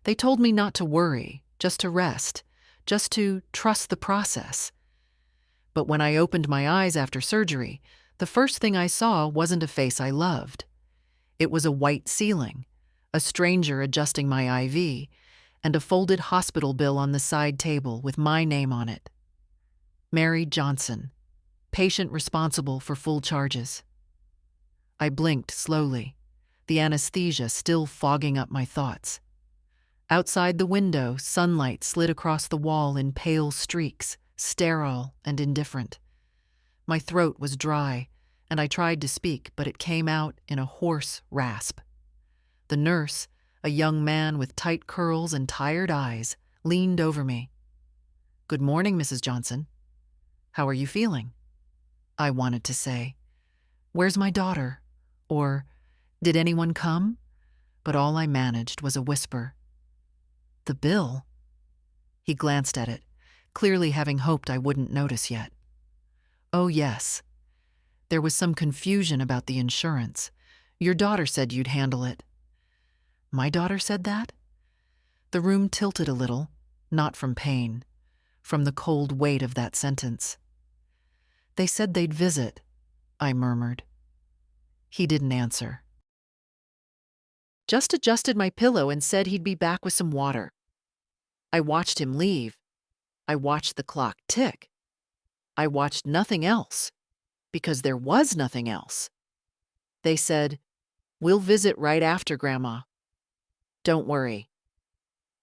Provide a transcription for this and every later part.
They told me not to worry, just to rest, just to trust the process. But when I opened my eyes after surgery, the first thing I saw wasn't a face I loved. It was a white ceiling, a stranger adjusting my IV, and a folded hospital bill on the side table with my name on it. Mary Johnson, patient responsible for full charges. I blinked slowly, the anesthesia still fogging up my thoughts. Outside the window, sunlight slid across the wall in pale streaks, sterile and indifferent. My throat was dry, and I tried to speak, but it came out in a hoarse rasp. The nurse, a young man with tight curls and tired eyes, leaned over me. "Good morning, Mrs. Johnson. How are you feeling?" I wanted to say, "Where's my daughter?" or "Did anyone come?" But all I managed was a whisper. "The bill?" He glanced at it, clearly having hoped I wouldn't notice yet. "Oh, yes. There was some confusion about the insurance. Your daughter said you'd handle it." My daughter said that? The room tilted a little, not from pain, from the cold weight of that sentence. "They said they'd visit," I murmured. He didn't answer. Just adjusted my pillow and said he'd be back with some water. I watched him leave. I watched the clock tick. I watched nothing else, because there was nothing else. They said, "We'll visit right after, Grandma. Don't worry.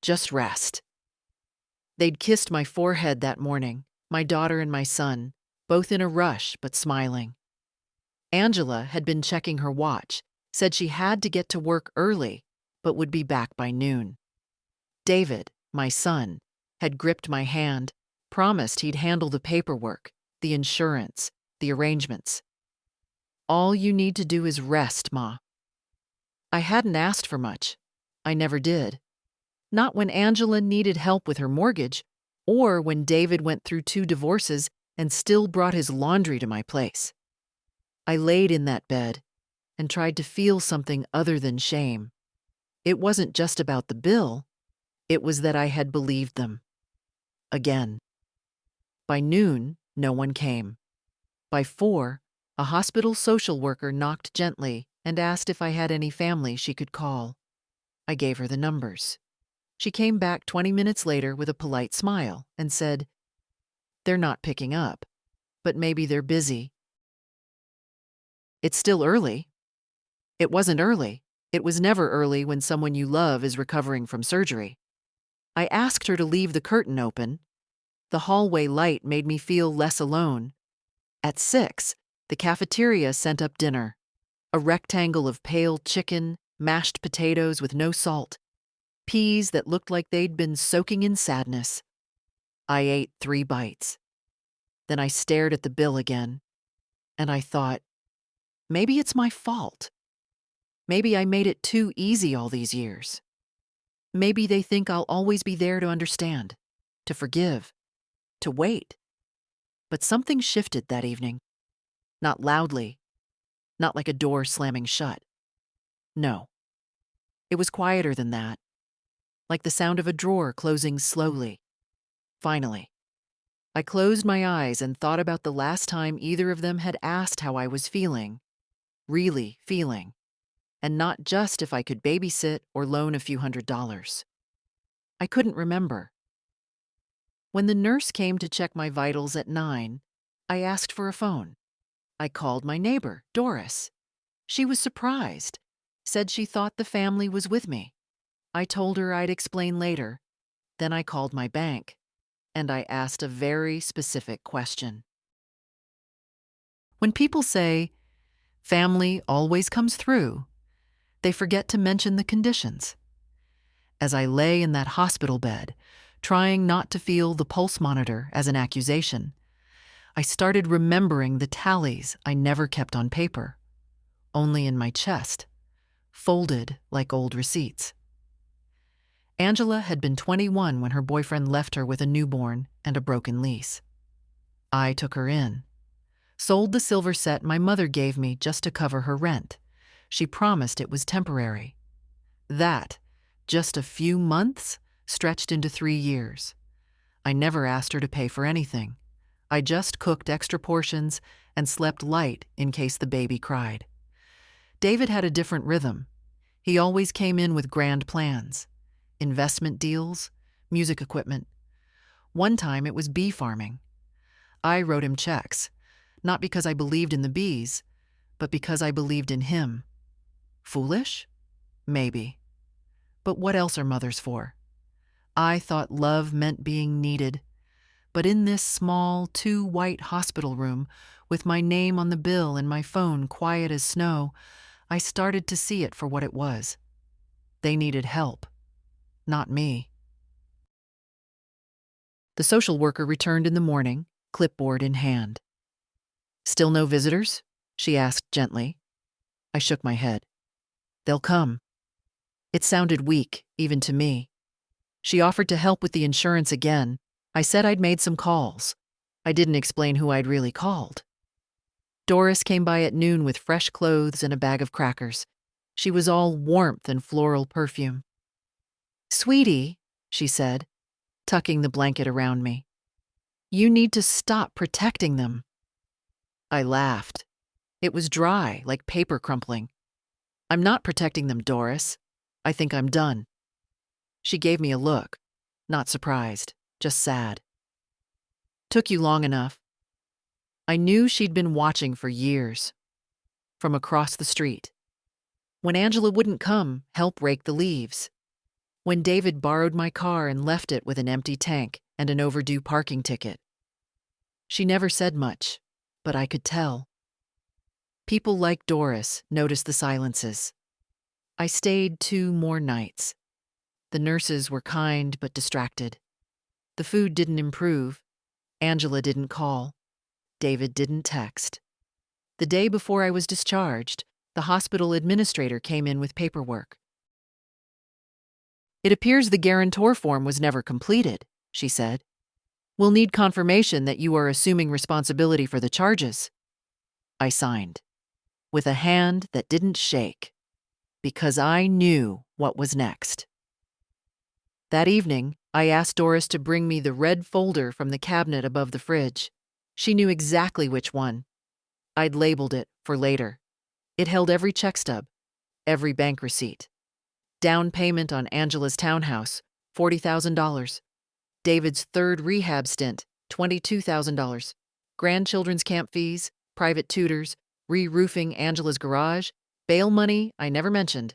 Just rest." They'd kissed my forehead that morning, my daughter and my son, both in a rush but smiling. Angela had been checking her watch, said she had to get to work early, but would be back by noon. David, my son, had gripped my hand, promised he'd handle the paperwork, the insurance, the arrangements. "All you need to do is rest, Ma." I hadn't asked for much. I never did. Not when Angela needed help with her mortgage, or when David went through 2 divorces and still brought his laundry to my place. I laid in that bed and tried to feel something other than shame. It wasn't just about the bill, it was that I had believed them. Again. By noon, no one came. By 4, a hospital social worker knocked gently and asked if I had any family she could call. I gave her the numbers. She came back 20 minutes later with a polite smile and said, "They're not picking up, but maybe they're busy." "It's still early." It wasn't early. It was never early when someone you love is recovering from surgery. I asked her to leave the curtain open. The hallway light made me feel less alone. At 6, the cafeteria sent up dinner. A rectangle of pale chicken, mashed potatoes with no salt, peas that looked like they'd been soaking in sadness. I ate 3 bites. Then I stared at the bill again, and I thought, maybe it's my fault. Maybe I made it too easy all these years. Maybe they think I'll always be there to understand, to forgive, to wait. But something shifted that evening. Not loudly, not like a door slamming shut. No. It was quieter than that, like the sound of a drawer closing slowly. Finally, I closed my eyes and thought about the last time either of them had asked how I was feeling, really feeling, and not just if I could babysit or loan a few $100s. I couldn't remember. When the nurse came to check my vitals at 9, I asked for a phone. I called my neighbor, Doris. She was surprised, said she thought the family was with me. I told her I'd explain later. Then I called my bank, and I asked a very specific question. When people say, "Family always comes through," they forget to mention the conditions. As I lay in that hospital bed, trying not to feel the pulse monitor as an accusation, I started remembering the tallies I never kept on paper, only in my chest, folded like old receipts. Angela had been 21 when her boyfriend left her with a newborn and a broken lease. I took her in, sold the silver set my mother gave me just to cover her rent. She promised it was temporary. That, Just a few months stretched into 3 years. I never asked her to pay for anything. I just cooked extra portions and slept light in case the baby cried. David had a different rhythm. He always came in with grand plans. Investment deals, music equipment. One time it was bee farming. I wrote him checks, not because I believed in the bees, but because I believed in him. Foolish? Maybe. But what else are mothers for? I thought love meant being needed. But in this small, two-white hospital room, with my name on the bill and my phone quiet as snow, I started to see it for what it was. They needed help, not me. The social worker returned in the morning, clipboard in hand. "Still no visitors?" she asked gently. I shook my head. "They'll come." It sounded weak, even to me. She offered to help with the insurance again. I said I'd made some calls. I didn't explain who I'd really called. Doris came by at noon with fresh clothes and a bag of crackers. She was all warmth and floral perfume. "Sweetie," she said, tucking the blanket around me, "you need to stop protecting them." I laughed. It was dry, like paper crumpling. "I'm not protecting them, Doris. I think I'm done." She gave me a look, not surprised, just sad. "Took you long enough." I knew she'd been watching for years. From across the street. When Angela wouldn't come, help rake the leaves. When David borrowed my car and left it with an empty tank and an overdue parking ticket. She never said much, but I could tell. People like Doris noticed the silences. I stayed 2 more nights. The nurses were kind but distracted. The food didn't improve. Angela didn't call. David didn't text. The day before I was discharged, the hospital administrator came in with paperwork. "It appears the guarantor form was never completed," she said. "We'll need confirmation that you are assuming responsibility for the charges." I signed, with a hand that didn't shake, because I knew what was next. That evening, I asked Doris to bring me the red folder from the cabinet above the fridge. She knew exactly which one. I'd labeled it for later. It held every check stub, every bank receipt. Down payment on Angela's townhouse, $40,000. David's 3rd rehab stint, $22,000. Grandchildren's camp fees, private tutors, re-roofing Angela's garage, bail money I never mentioned.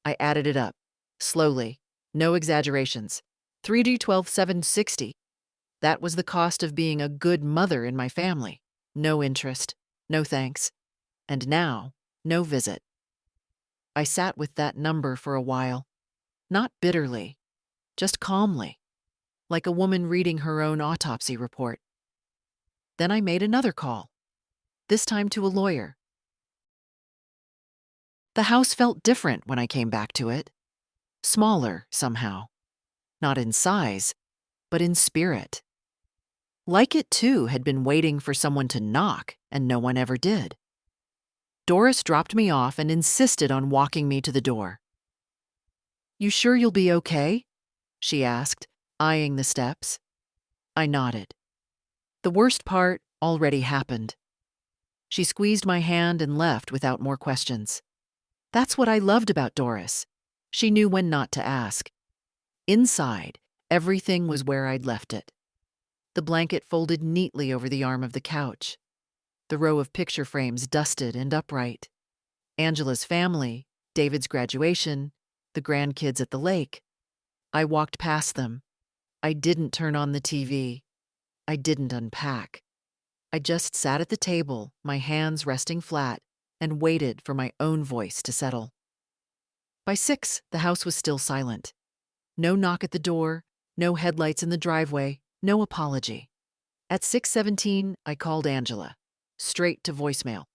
I added it up, slowly, no exaggerations. 3D12,760. That was the cost of being a good mother in my family. No interest, no thanks. And now, no visit. I sat with that number for a while. Not bitterly, just calmly, like a woman reading her own autopsy report. Then I made another call, this time to a lawyer. The house felt different when I came back to it. Smaller, somehow. Not in size, but in spirit. Like it, too, had been waiting for someone to knock, and no one ever did. Doris dropped me off and insisted on walking me to the door. "You sure you'll be okay?" she asked, eyeing the steps. I nodded. The worst part already happened. She squeezed my hand and left without more questions. That's what I loved about Doris. She knew when not to ask. Inside, everything was where I'd left it. The blanket folded neatly over the arm of the couch. The row of picture frames dusted and upright. Angela's family, David's graduation, the grandkids at the lake. I walked past them. I didn't turn on the TV. I didn't unpack. I just sat at the table, my hands resting flat, and waited for my own voice to settle. By 6, the house was still silent. No knock at the door, no headlights in the driveway, no apology. At 6:17, I called Angela, straight to voicemail.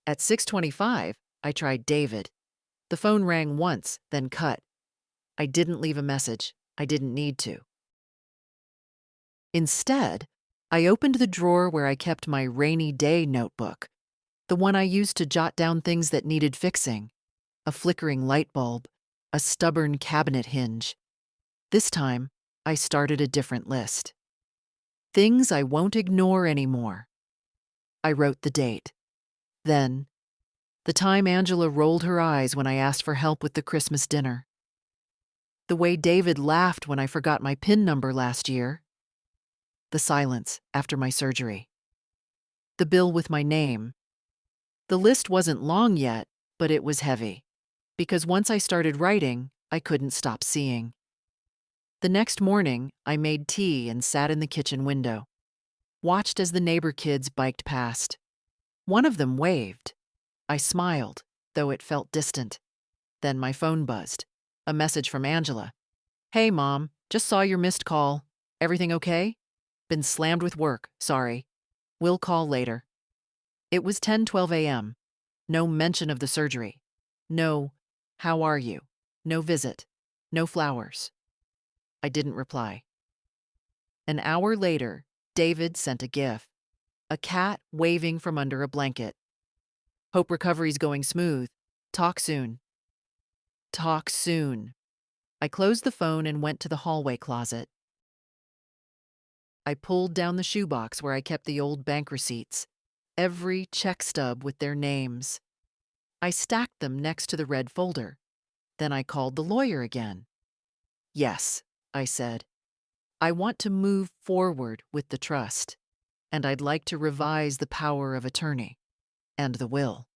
At 6:25, I tried David. The phone rang once, then cut. I didn't leave a message. I didn't need to. Instead, I opened the drawer where I kept my rainy day notebook, the one I used to jot down things that needed fixing, a flickering light bulb, a stubborn cabinet hinge. This time, I started a different list. Things I won't ignore anymore. I wrote the date. Then, the time Angela rolled her eyes when I asked for help with the Christmas dinner. The way David laughed when I forgot my PIN number last year. The silence after my surgery. The bill with my name. The list wasn't long yet, but it was heavy. Because once I started writing, I couldn't stop seeing. The next morning, I made tea and sat in the kitchen window. Watched as the neighbor kids biked past. One of them waved. I smiled, though it felt distant. Then my phone buzzed. A message from Angela. "Hey, Mom, just saw your missed call. Everything okay? Been slammed with work, sorry. We'll call later." It was 10:12 a.m. No mention of the surgery. No, "How are you?" No visit. No flowers. I didn't reply. An hour later, David sent a GIF. A cat waving from under a blanket. "Hope recovery's going smooth. Talk soon." Talk soon. I closed the phone and went to the hallway closet. I pulled down the shoebox where I kept the old bank receipts, every check stub with their names. I stacked them next to the red folder. Then I called the lawyer again. "Yes," I said. "I want to move forward with the trust, and I'd like to revise the power of attorney and the will."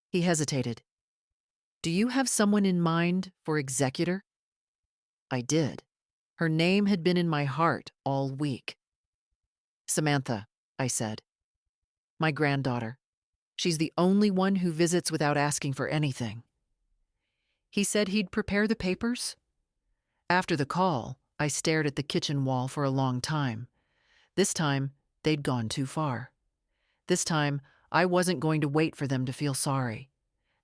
He hesitated. "Do you have someone in mind for executor?" I did. Her name had been in my heart all week. "Samantha," I said. "My granddaughter. She's the only one who visits without asking for anything." He said he'd prepare the papers. After the call, I stared at the kitchen wall for a long time. This time, they'd gone too far. This time, I wasn't going to wait for them to feel sorry.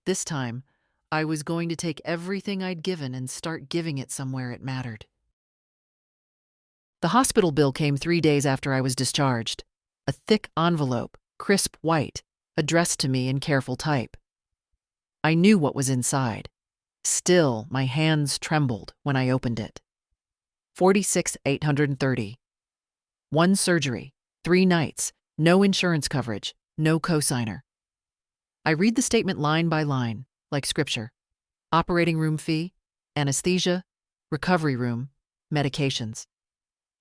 This time, I was going to take everything I'd given and start giving it somewhere it mattered. The hospital bill came 3 days after I was discharged. A thick envelope, crisp white, addressed to me in careful type. I knew what was inside. Still, my hands trembled when I opened it. 46,830. 1 surgery, 3 nights, no insurance coverage, no cosigner. I read the statement line by line, like scripture. Operating room fee, anesthesia, recovery room, medications.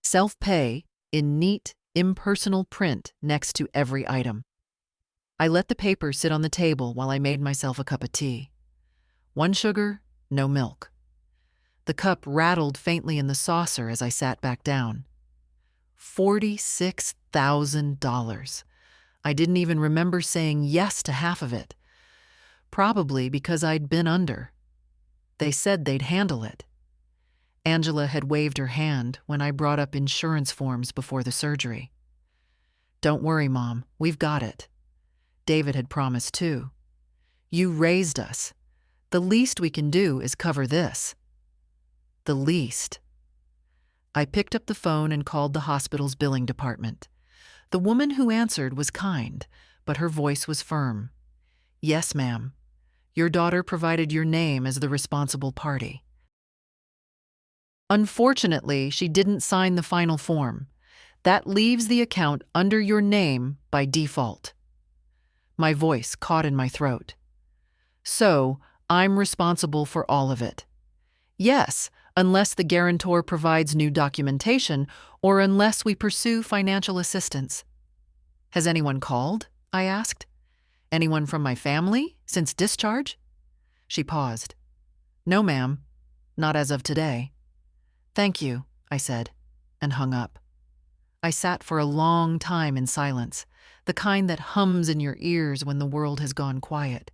Self-pay in neat, impersonal print next to every item. I let the paper sit on the table while I made myself a cup of tea. 1 sugar, no milk. The cup rattled faintly in the saucer as I sat back down. $46,000. I didn't even remember saying yes to half of it. Probably because I'd been under. They said they'd handle it. Angela had waved her hand when I brought up insurance forms before the surgery. "Don't worry, Mom, we've got it." David had promised too. "You raised us. The least we can do is cover this." The least. I picked up the phone and called the hospital's billing department. The woman who answered was kind, but her voice was firm. "Yes, ma'am. Your daughter provided your name as the responsible party." Unfortunately, she didn't sign the final form. That leaves the account under your name by default. My voice caught in my throat. "So, I'm responsible for all of it." "Yes, unless the guarantor provides new documentation or unless we pursue financial assistance." "Has anyone called?" I asked. "Anyone from my family since discharge?" She paused. "No, ma'am. Not as of today." "Thank you," I said, and hung up. I sat for a long time in silence, the kind that hums in your ears when the world has gone quiet.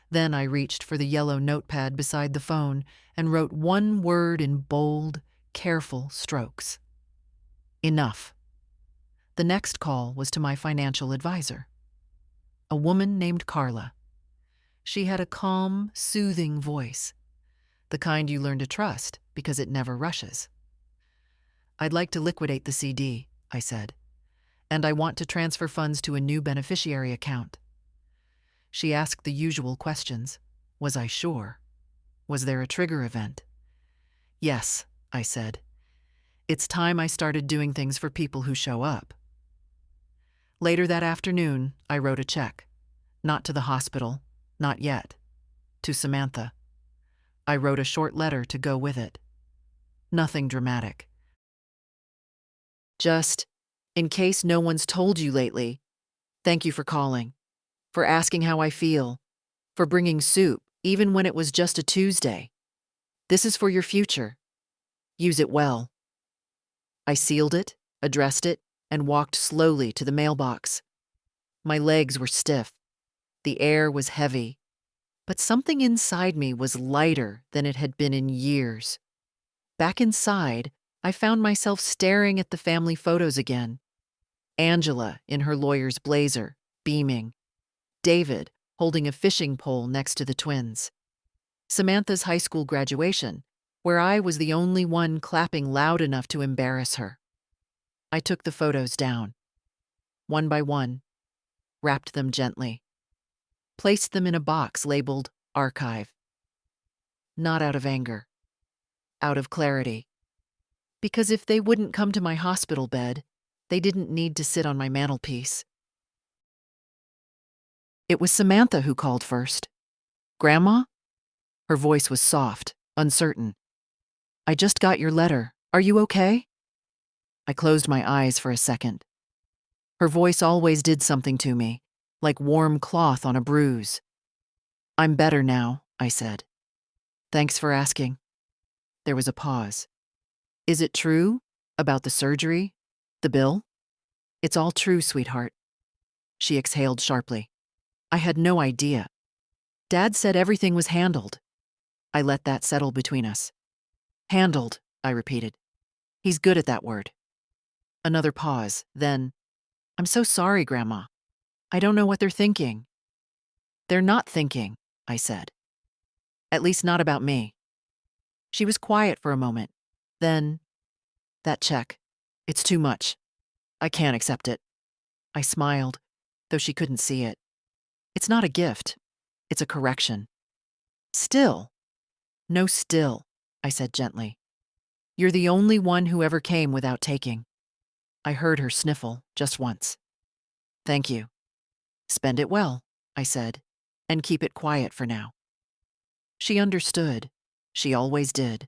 Then I reached for the yellow notepad beside the phone and wrote 1 word in bold, careful strokes. Enough. The next call was to my financial advisor. A woman named Carla. She had a calm, soothing voice, the kind you learn to trust because it never rushes. "I'd like to liquidate the CD," I said, "and I want to transfer funds to a new beneficiary account." She asked the usual questions. Was I sure? Was there a trigger event? Yes, I said. It's time I started doing things for people who show up. Later that afternoon, I wrote a check. Not to the hospital, not yet. To Samantha. I wrote a short letter to go with it. Nothing dramatic. Just, in case no one's told you lately, thank you for calling, for asking how I feel, for bringing soup, even when it was just a Tuesday. This is for your future. Use it well. I sealed it, addressed it, and walked slowly to the mailbox. My legs were stiff. The air was heavy. But something inside me was lighter than it had been in years. Back inside, I found myself staring at the family photos again. Angela in her lawyer's blazer, beaming. David holding a fishing pole next to the twins. Samantha's high school graduation, where I was the only one clapping loud enough to embarrass her. I took the photos down, one by one, wrapped them gently, placed them in a box labeled Archive. Not out of anger, out of clarity. Because if they wouldn't come to my hospital bed, they didn't need to sit on my mantelpiece. It was Samantha who called first. Grandma? Her voice was soft, uncertain. I just got your letter. Are you okay? I closed my eyes for a second. Her voice always did something to me, like warm cloth on a bruise. I'm better now, I said. Thanks for asking. There was a pause. Is it true? About the surgery? The bill? It's all true, sweetheart. She exhaled sharply. I had no idea. Dad said everything was handled. I let that settle between us. Handled, I repeated. He's good at that word. Another pause, then, I'm so sorry, Grandma. I don't know what they're thinking. They're not thinking, I said. At least not about me. She was quiet for a moment. Then, that check. It's too much. I can't accept it. I smiled, though she couldn't see it. It's not a gift. It's a correction. Still. No still, I said gently. You're the only one who ever came without taking. I heard her sniffle just once. Thank you. Spend it well, I said, and keep it quiet for now. She understood. She always did.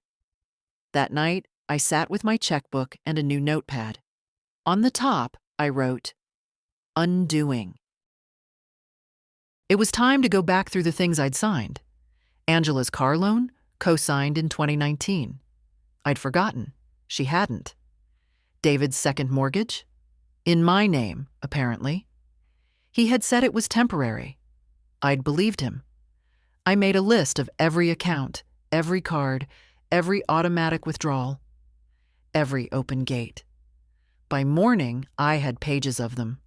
That night, I sat with my checkbook and a new notepad. On the top, I wrote, Undoing. It was time to go back through the things I'd signed. Angela's car loan, co-signed in 2019. I'd forgotten. She hadn't. David's second mortgage? In my name, apparently. He had said it was temporary. I'd believed him. I made a list of every account, every card, every automatic withdrawal, every open gate. By morning, I had pages of them.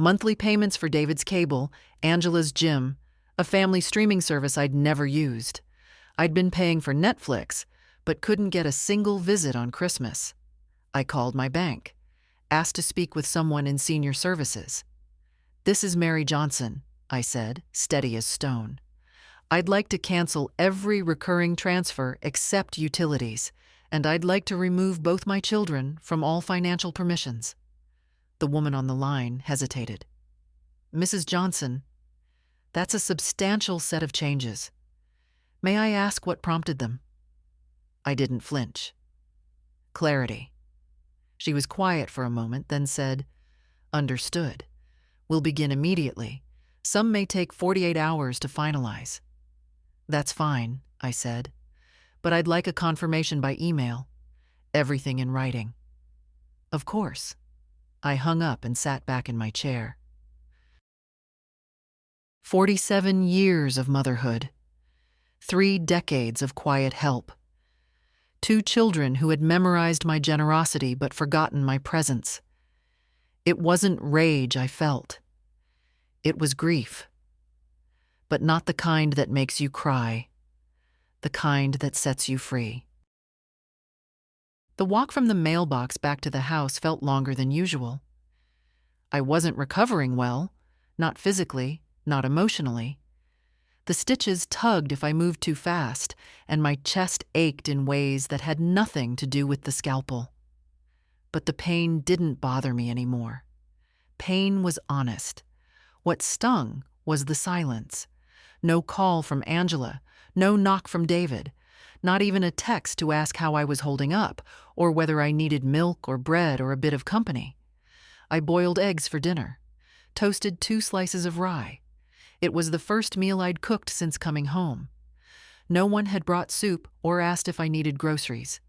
Monthly payments for David's cable, Angela's gym, a family streaming service I'd never used. I'd been paying for Netflix, but couldn't get a single visit on Christmas. I called my bank, asked to speak with someone in senior services. This is Mary Johnson, I said, steady as stone. I'd like to cancel every recurring transfer except utilities, and I'd like to remove both my children from all financial permissions. The woman on the line hesitated. Mrs. Johnson, that's a substantial set of changes. May I ask what prompted them? I didn't flinch. Clarity. She was quiet for a moment, then said, Understood. We'll begin immediately. Some may take 48 hours to finalize. That's fine, I said, but I'd like a confirmation by email. Everything in writing. Of course. I hung up and sat back in my chair. 47 years of motherhood. 3 decades of quiet help. 2 children who had memorized my generosity but forgotten my presence. It wasn't rage I felt. It was grief. But not the kind that makes you cry. The kind that sets you free. The walk from the mailbox back to the house felt longer than usual. I wasn't recovering well, not physically, not emotionally. The stitches tugged if I moved too fast, and my chest ached in ways that had nothing to do with the scalpel. But the pain didn't bother me anymore. Pain was honest. What stung was the silence. No call from Angela, no knock from David, not even a text to ask how I was holding up, or whether I needed milk or bread or a bit of company. I boiled eggs for dinner, toasted 2 slices of rye. It was the first meal I'd cooked since coming home. No one had brought soup or asked if I needed groceries.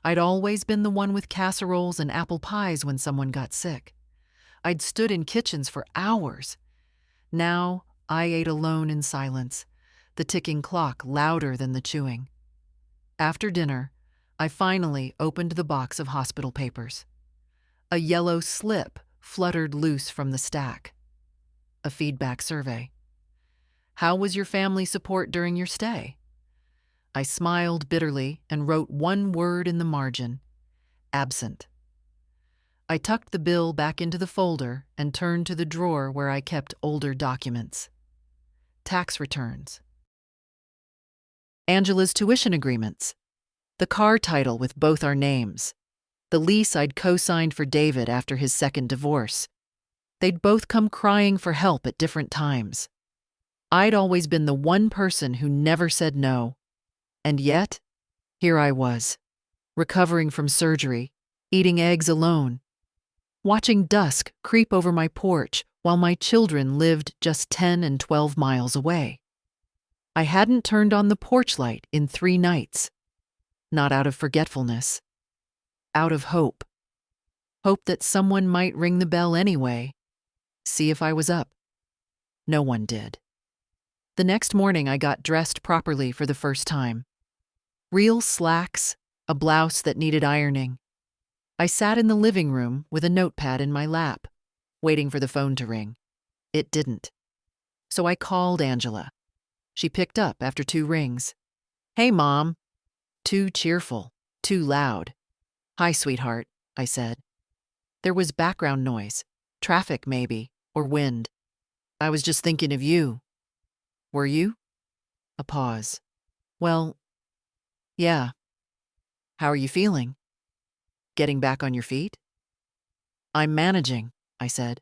I'd always been the one with casseroles and apple pies when someone got sick. I'd stood in kitchens for hours. Now I ate alone in silence, the ticking clock louder than the chewing. After dinner, I finally opened the box of hospital papers. A yellow slip fluttered loose from the stack. A feedback survey. How was your family support during your stay? I smiled bitterly and wrote one word in the margin: absent. I tucked the bill back into the folder and turned to the drawer where I kept older documents. Tax returns. Angela's tuition agreements. The car title with both our names. The lease I'd co-signed for David after his second divorce. They'd both come crying for help at different times. I'd always been the one person who never said no. And yet, here I was, recovering from surgery, eating eggs alone, watching dusk creep over my porch while my children lived just 10 and 12 miles away. I hadn't turned on the porch light in 3 nights. Not out of forgetfulness. Out of hope. Hope that someone might ring the bell anyway. See if I was up. No one did. The next morning I got dressed properly for the first time. Real slacks, a blouse that needed ironing. I sat in the living room with a notepad in my lap, waiting for the phone to ring. It didn't. So I called Angela. She picked up after 2 rings. "Hey, Mom." Too cheerful, too loud. "Hi, sweetheart," I said. There was background noise, traffic maybe, or wind. "I was just thinking of you." "Were you?" A pause. "Well, yeah. How are you feeling? Getting back on your feet?" "I'm managing," I said.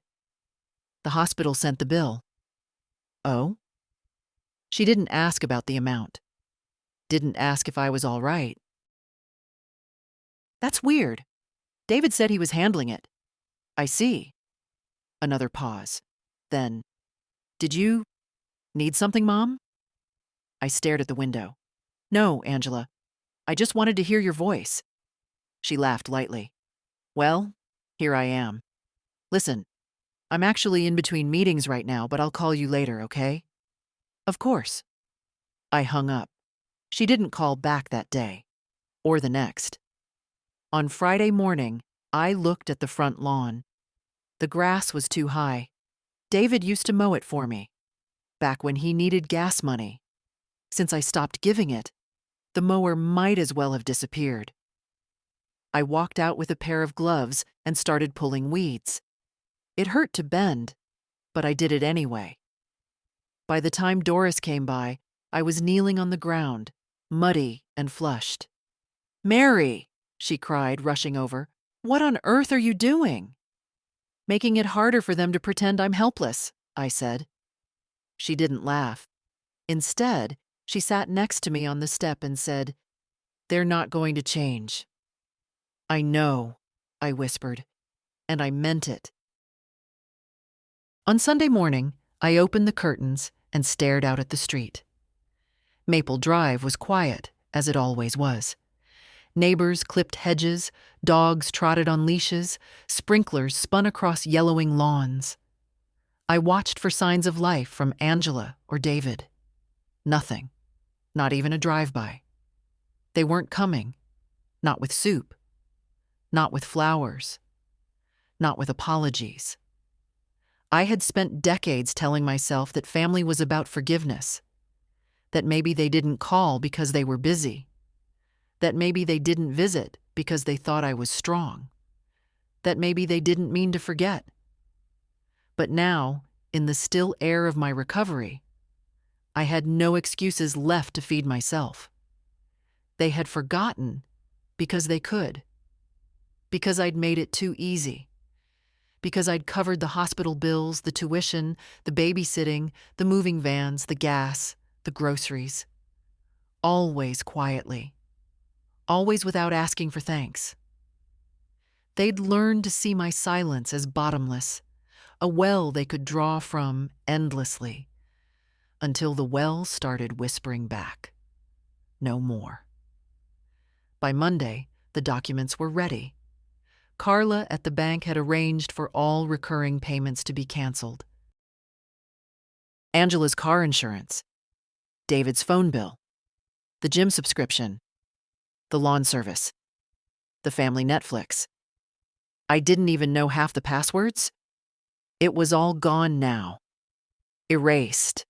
"The hospital sent the bill." "Oh?" She didn't ask about the amount. Didn't ask if I was all right. "That's weird. David said he was handling it." "I see." Another pause. Then, "Did you need something, Mom?" I stared at the window. "No, Angela. I just wanted to hear your voice." She laughed lightly. "Well, here I am. Listen, I'm actually in between meetings right now, but I'll call you later, okay?" "Of course." I hung up. She didn't call back that day, or the next. On Friday morning, I looked at the front lawn. The grass was too high. David used to mow it for me, back when he needed gas money. Since I stopped giving it, the mower might as well have disappeared. I walked out with a pair of gloves and started pulling weeds. It hurt to bend, but I did it anyway. By the time Doris came by, I was kneeling on the ground, muddy and flushed. "Mary," she cried, rushing over, "what on earth are you doing?" "Making it harder for them to pretend I'm helpless," I said. She didn't laugh. Instead, she sat next to me on the step and said, "They're not going to change." "I know," I whispered, and I meant it. On Sunday morning, I opened the curtains and stared out at the street. Maple Drive was quiet, as it always was. Neighbors clipped hedges, dogs trotted on leashes, sprinklers spun across yellowing lawns. I watched for signs of life from Angela or David. Nothing. Not even a drive-by. They weren't coming. Not with soup. Not with flowers. Not with apologies. I had spent decades telling myself that family was about forgiveness. That maybe they didn't call because they were busy. That maybe they didn't visit because they thought I was strong. That maybe they didn't mean to forget. But now, in the still air of my recovery, I had no excuses left to feed myself. They had forgotten because they could. Because I'd made it too easy. Because I'd covered the hospital bills, the tuition, the babysitting, the moving vans, the gas, the groceries. Always quietly. Always without asking for thanks. They'd learned to see my silence as bottomless, a well they could draw from endlessly, until the well started whispering back. No more. By Monday, the documents were ready. Carla at the bank had arranged for all recurring payments to be canceled. Angela's car insurance, David's phone bill, the gym subscription, the lawn service, the family Netflix. I didn't even know half the passwords. It was all gone now. Erased.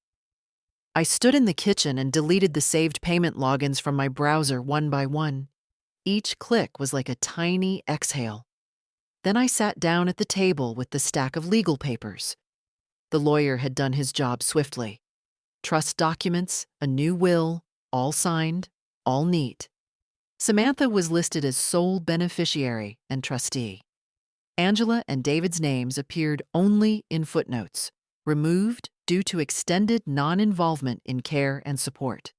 I stood in the kitchen and deleted the saved payment logins from my browser one by one. Each click was like a tiny exhale. Then I sat down at the table with the stack of legal papers. The lawyer had done his job swiftly. Trust documents, a new will, all signed, all neat. Samantha was listed as sole beneficiary and trustee. Angela and David's names appeared only in footnotes, removed due to extended non-involvement in care and support.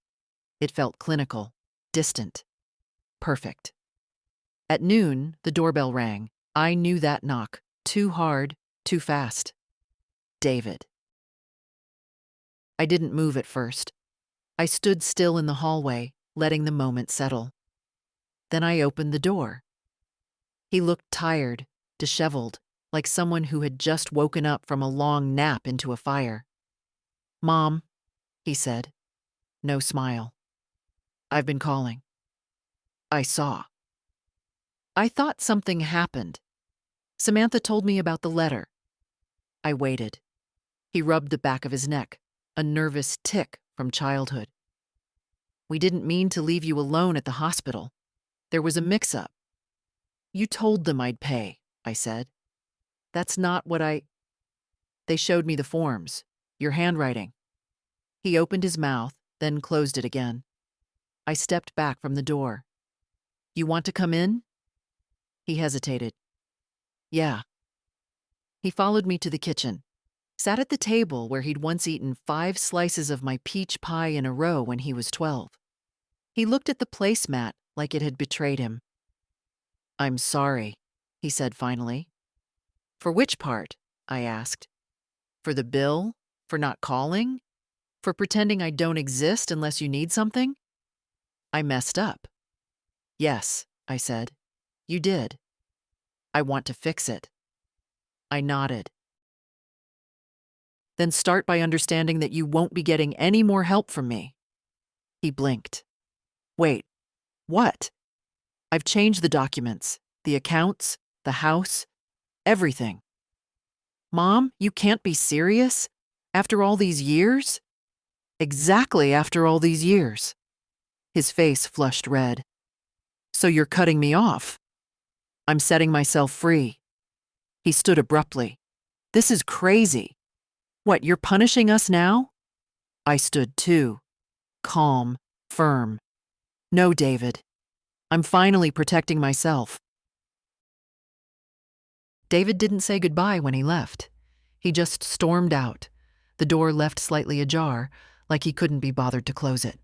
It felt clinical, distant, perfect. At noon, the doorbell rang. I knew that knock. Too hard, too fast. David. I didn't move at first. I stood still in the hallway, letting the moment settle. Then I opened the door. He looked tired, disheveled, like someone who had just woken up from a long nap into a fire. "Mom," he said. No smile. "I've been calling." I saw. I thought something happened. Samantha told me about the letter. I waited. He rubbed the back of his neck, a nervous tic from childhood. "We didn't mean to leave you alone at the hospital. There was a mix-up." "You told them I'd pay," I said. "That's not what I—" "They showed me the forms. Your handwriting." He opened his mouth, then closed it again. I stepped back from the door. "You want to come in?" He hesitated. "Yeah." He followed me to the kitchen, sat at the table where he'd once eaten 5 slices of my peach pie in a row when he was 12. He looked at the placemat like it had betrayed him. "I'm sorry," he said finally. "For which part?" I asked. "For the bill? For not calling? For pretending I don't exist unless you need something?" I messed up. "Yes," I said. "You did. I want to fix it." I nodded. "Then start by understanding that you won't be getting any more help from me." He blinked. "Wait, what?" "I've changed the documents, the accounts, the house, everything." "Mom, you can't be serious? After all these years?" "Exactly after all these years." His face flushed red. "So you're cutting me off?" "I'm setting myself free." He stood abruptly. "This is crazy. What, you're punishing us now?" I stood too, calm, firm. "No, David. I'm finally protecting myself." David didn't say goodbye when he left. He just stormed out, the door left slightly ajar, like he couldn't be bothered to close it.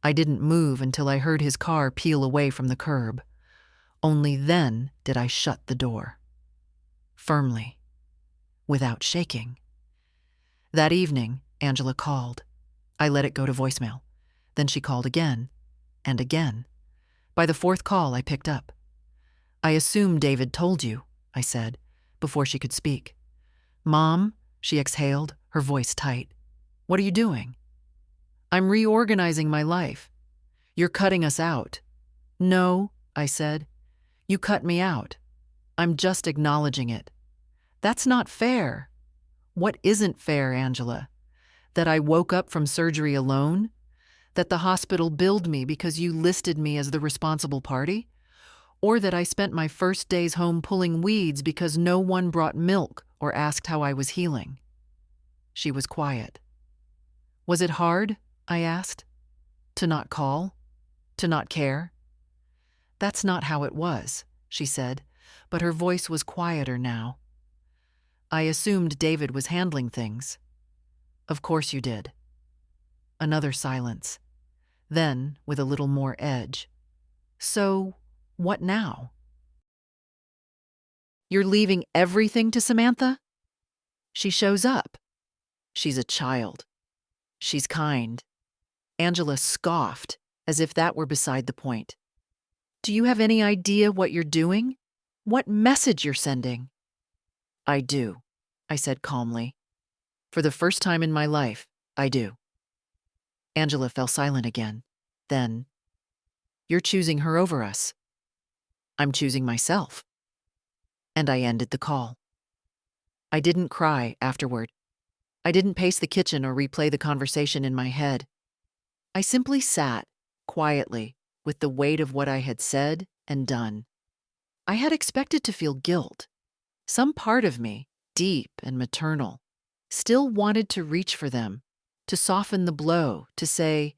I didn't move until I heard his car peel away from the curb. Only then did I shut the door. Firmly, without shaking. That evening, Angela called. I let it go to voicemail. Then she called again, and again. By the 4th call, I picked up. "I assume David told you," I said, before she could speak. "Mom," she exhaled, her voice tight. "What are you doing?" "I'm reorganizing my life." "You're cutting us out." "No," I said. "You cut me out. I'm just acknowledging it." "That's not fair." "What isn't fair, Angela? That I woke up from surgery alone? That the hospital billed me because you listed me as the responsible party? Or that I spent my first days home pulling weeds because no one brought milk or asked how I was healing?" She was quiet. Was it hard? I asked. To not call? To not care? That's not how it was, she said, but her voice was quieter now. I assumed David was handling things. Of course you did. Another silence. Then, with a little more edge. So, what now? You're leaving everything to Samantha? She shows up. She's a child. She's kind. Angela scoffed, as if that were beside the point. Do you have any idea what you're doing? What message you're sending? I do, I said calmly. For the first time in my life, I do. Angela fell silent again. Then, you're choosing her over us. I'm choosing myself. And I ended the call. I didn't cry afterward. I didn't pace the kitchen or replay the conversation in my head. I simply sat, quietly, with the weight of what I had said and done. I had expected to feel guilt. Some part of me, deep and maternal, still wanted to reach for them, to soften the blow, to say,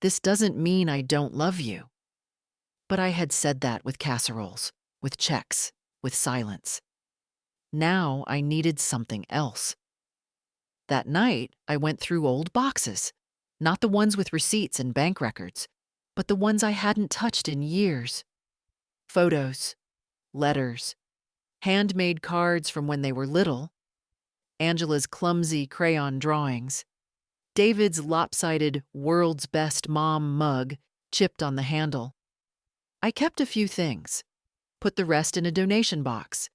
this doesn't mean I don't love you. But I had said that with casseroles, with checks, with silence. Now I needed something else. That night, I went through old boxes, not the ones with receipts and bank records, but the ones I hadn't touched in years. Photos, letters, handmade cards from when they were little, Angela's clumsy crayon drawings, David's lopsided "World's Best Mom" mug chipped on the handle. I kept a few things, put the rest in a donation box.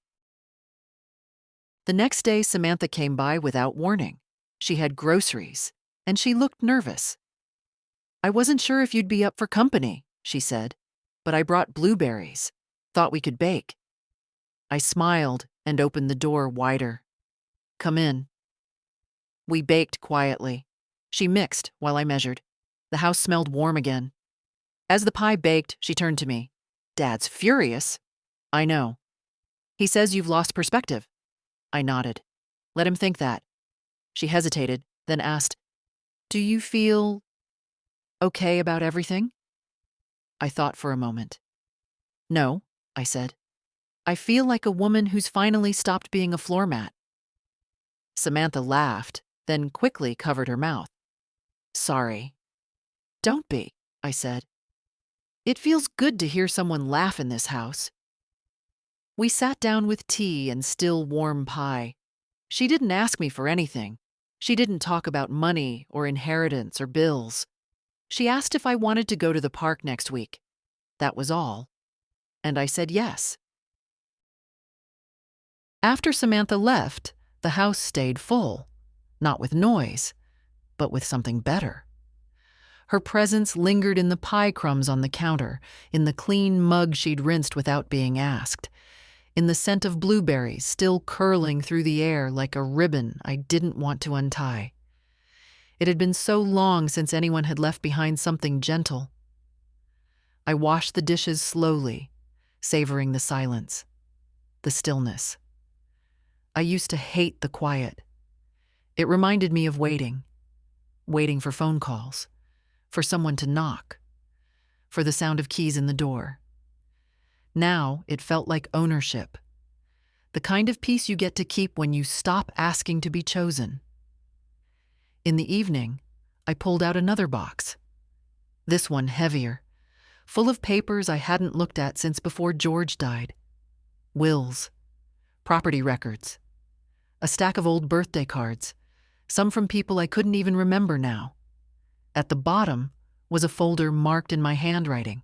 The next day, Samantha came by without warning. She had groceries, and she looked nervous. I wasn't sure if you'd be up for company, she said, but I brought blueberries. Thought we could bake. I smiled and opened the door wider. Come in. We baked quietly. She mixed while I measured. The house smelled warm again. As the pie baked, she turned to me. Dad's furious. I know. He says you've lost perspective. I nodded. Let him think that. She hesitated, then asked, do you feel okay about everything? I thought for a moment. No, I said. I feel like a woman who's finally stopped being a floor mat. Samantha laughed, then quickly covered her mouth. Sorry. Don't be, I said. It feels good to hear someone laugh in this house. We sat down with tea and still warm pie. She didn't ask me for anything. She didn't talk about money or inheritance or bills. She asked if I wanted to go to the park next week. That was all. And I said yes. After Samantha left, the house stayed full, not with noise, but with something better. Her presence lingered in the pie crumbs on the counter, in the clean mug she'd rinsed without being asked, in the scent of blueberries still curling through the air like a ribbon I didn't want to untie. It had been so long since anyone had left behind something gentle. I washed the dishes slowly, savoring the silence, the stillness. I used to hate the quiet. It reminded me of waiting for phone calls, for someone to knock, for the sound of keys in the door. Now it felt like ownership, the kind of peace you get to keep when you stop asking to be chosen. In the evening, I pulled out another box, this one heavier, full of papers I hadn't looked at since before George died. Wills, property records, a stack of old birthday cards, some from people I couldn't even remember now. At the bottom was a folder marked in my handwriting.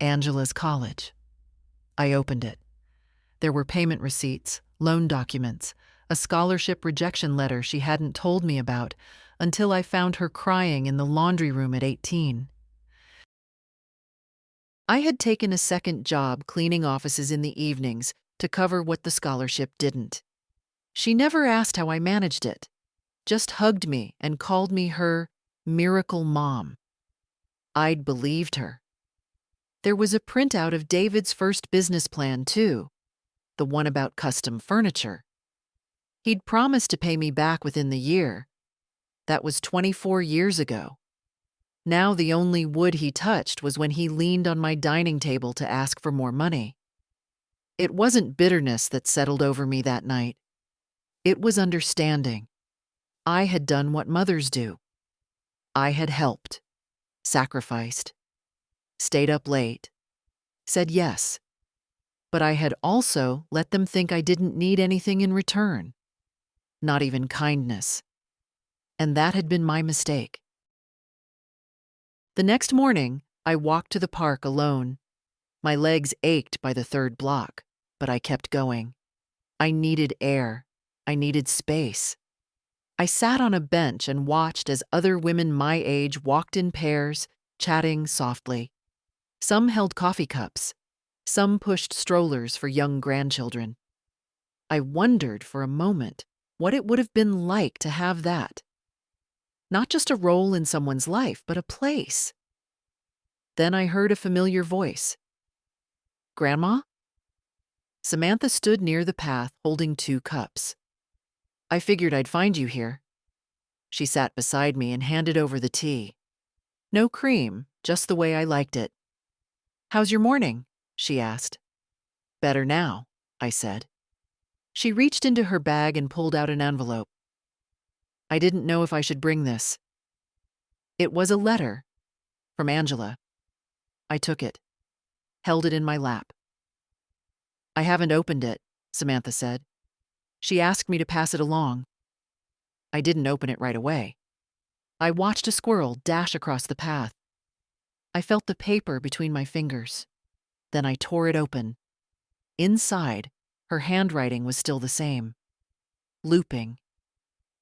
Angela's college. I opened it. There were payment receipts, loan documents, a scholarship rejection letter she hadn't told me about until I found her crying in the laundry room at 18. I had taken a second job cleaning offices in the evenings to cover what the scholarship didn't. She never asked how I managed it, just hugged me and called me her miracle mom. I'd believed her. There was a printout of David's first business plan, too, the one about custom furniture. He'd promised to pay me back within the year. That was 24 years ago. Now the only wood he touched was when he leaned on my dining table to ask for more money. It wasn't bitterness that settled over me that night. It was understanding. I had done what mothers do. I had helped, sacrificed, stayed up late, said yes. But I had also let them think I didn't need anything in return, not even kindness. And that had been my mistake. The next morning, I walked to the park alone. My legs ached by the third block, but I kept going. I needed air. I needed space. I sat on a bench and watched as other women my age walked in pairs, chatting softly. Some held coffee cups. Some pushed strollers for young grandchildren. I wondered for a moment what it would have been like to have that. Not just a role in someone's life, but a place. Then I heard a familiar voice. "Grandma?" Samantha stood near the path holding 2 cups. "I figured I'd find you here." She sat beside me and handed over the tea. No cream, just the way I liked it. "How's your morning?" she asked. "Better now," I said. She reached into her bag and pulled out an envelope. "I didn't know if I should bring this." It was a letter from Angela. I took it, held it in my lap. "I haven't opened it," Samantha said. "She asked me to pass it along." I didn't open it right away. I watched a squirrel dash across the path. I felt the paper between my fingers. Then I tore it open. Inside, her handwriting was still the same. Looping.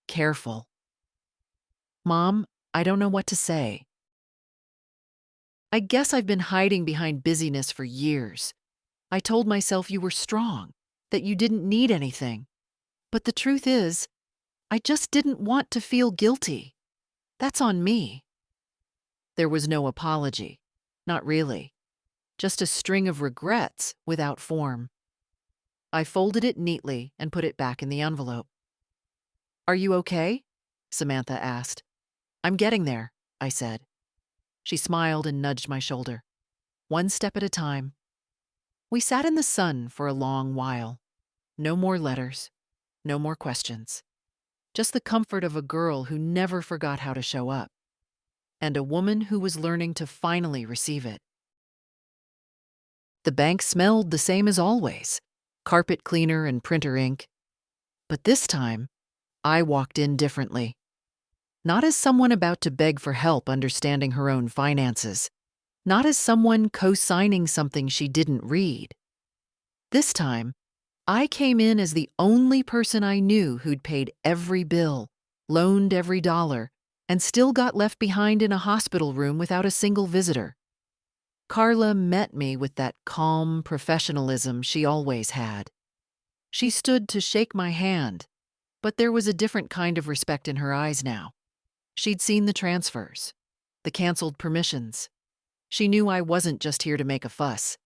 Careful. "Mom, I don't know what to say. I guess I've been hiding behind busyness for years. I told myself you were strong, that you didn't need anything. But the truth is, I just didn't want to feel guilty. That's on me." There was no apology. Not really. Just a string of regrets without form. I folded it neatly and put it back in the envelope. "Are you okay?" Samantha asked. "I'm getting there," I said. She smiled and nudged my shoulder. "One step at a time." We sat in the sun for a long while. No more letters. No more questions. Just the comfort of a girl who never forgot how to show up. And a woman who was learning to finally receive it. The bank smelled the same as always. Carpet cleaner and printer ink. But this time, I walked in differently. Not as someone about to beg for help understanding her own finances. Not as someone co-signing something she didn't read. This time, I came in as the only person I knew who'd paid every bill, loaned every dollar, and still got left behind in a hospital room without a single visitor. Carla met me with that calm professionalism she always had. She stood to shake my hand, but there was a different kind of respect in her eyes now. She'd seen the transfers, the canceled permissions. She knew I wasn't just here to make a fuss.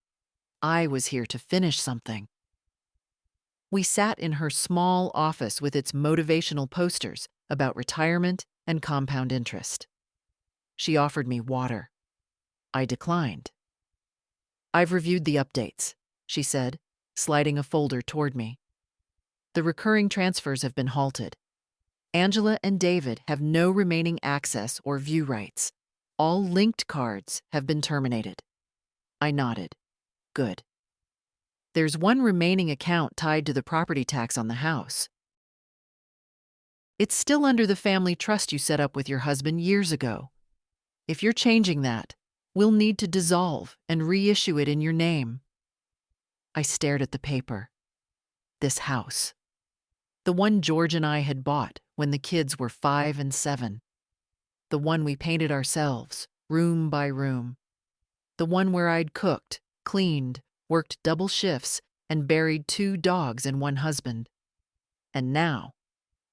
I was here to finish something. We sat in her small office with its motivational posters about retirement and compound interest. She offered me water. I declined. "I've reviewed the updates," she said, sliding a folder toward me. "The recurring transfers have been halted. Angela and David have no remaining access or view rights. All linked cards have been terminated." I nodded. "Good. There's one remaining account tied to the property tax on the house. It's still under the family trust you set up with your husband years ago. If you're changing that, we'll need to dissolve and reissue it in your name." I stared at the paper. This house. The one George and I had bought when the kids were 5 and 7. The one we painted ourselves, room by room. The one where I'd cooked, cleaned, worked double shifts, and buried 2 dogs and 1 husband. And now,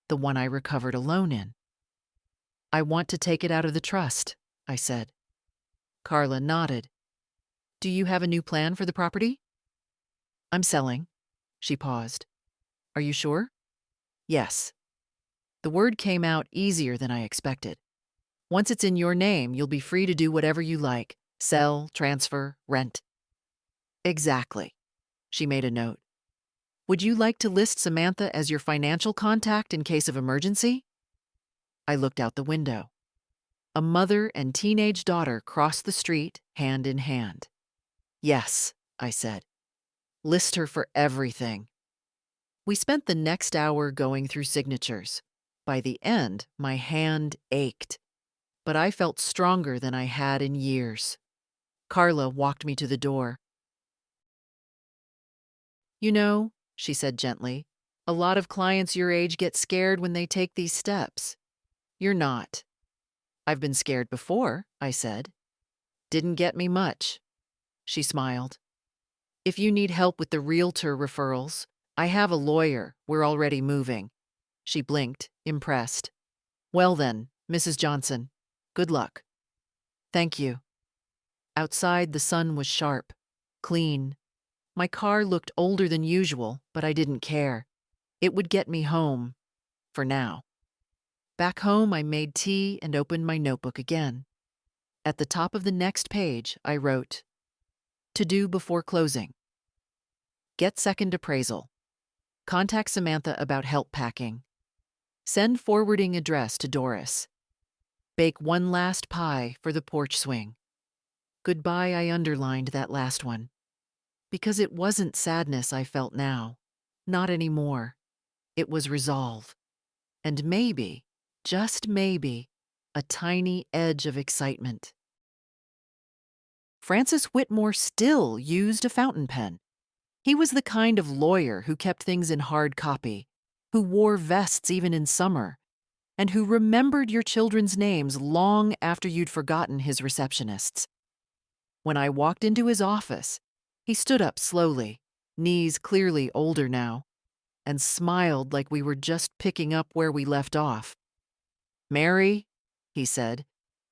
the one I recovered alone in. "I want to take it out of the trust," I said. Carla nodded. "Do you have a new plan for the property?" "I'm selling." She paused. "Are you sure?" "Yes." The word came out easier than I expected. Once it's in your name, you'll be free to do whatever you like. Sell, transfer, rent. Exactly. She made a note. Would you like to list Samantha as your financial contact in case of emergency? I looked out the window. A mother and teenage daughter crossed the street, hand in hand. Yes, I said. List her for everything. We spent the next hour going through signatures. By the end, my hand ached, but I felt stronger than I had in years. Carla walked me to the door. You know, she said gently, a lot of clients your age get scared when they take these steps. You're not. I've been scared before, I said. Didn't get me much. She smiled. If you need help with the realtor referrals, I have a lawyer. We're already moving. She blinked, impressed. Well then, Mrs. Johnson, good luck. Thank you. Outside, the sun was sharp, clean. My car looked older than usual, but I didn't care. It would get me home, for now. Back home, I made tea and opened my notebook again. At the top of the next page, I wrote, to do before closing. Get second appraisal. Contact Samantha about help packing. Send forwarding address to Doris. Bake one last pie for the porch swing. Goodbye, I underlined that last one. Because it wasn't sadness I felt now. Not anymore. It was resolve. And maybe, just maybe, a tiny edge of excitement. Francis Whitmore still used a fountain pen. He was the kind of lawyer who kept things in hard copy, who wore vests even in summer, and who remembered your children's names long after you'd forgotten his receptionists. When I walked into his office, he stood up slowly, knees clearly older now, and smiled like we were just picking up where we left off. Mary, he said,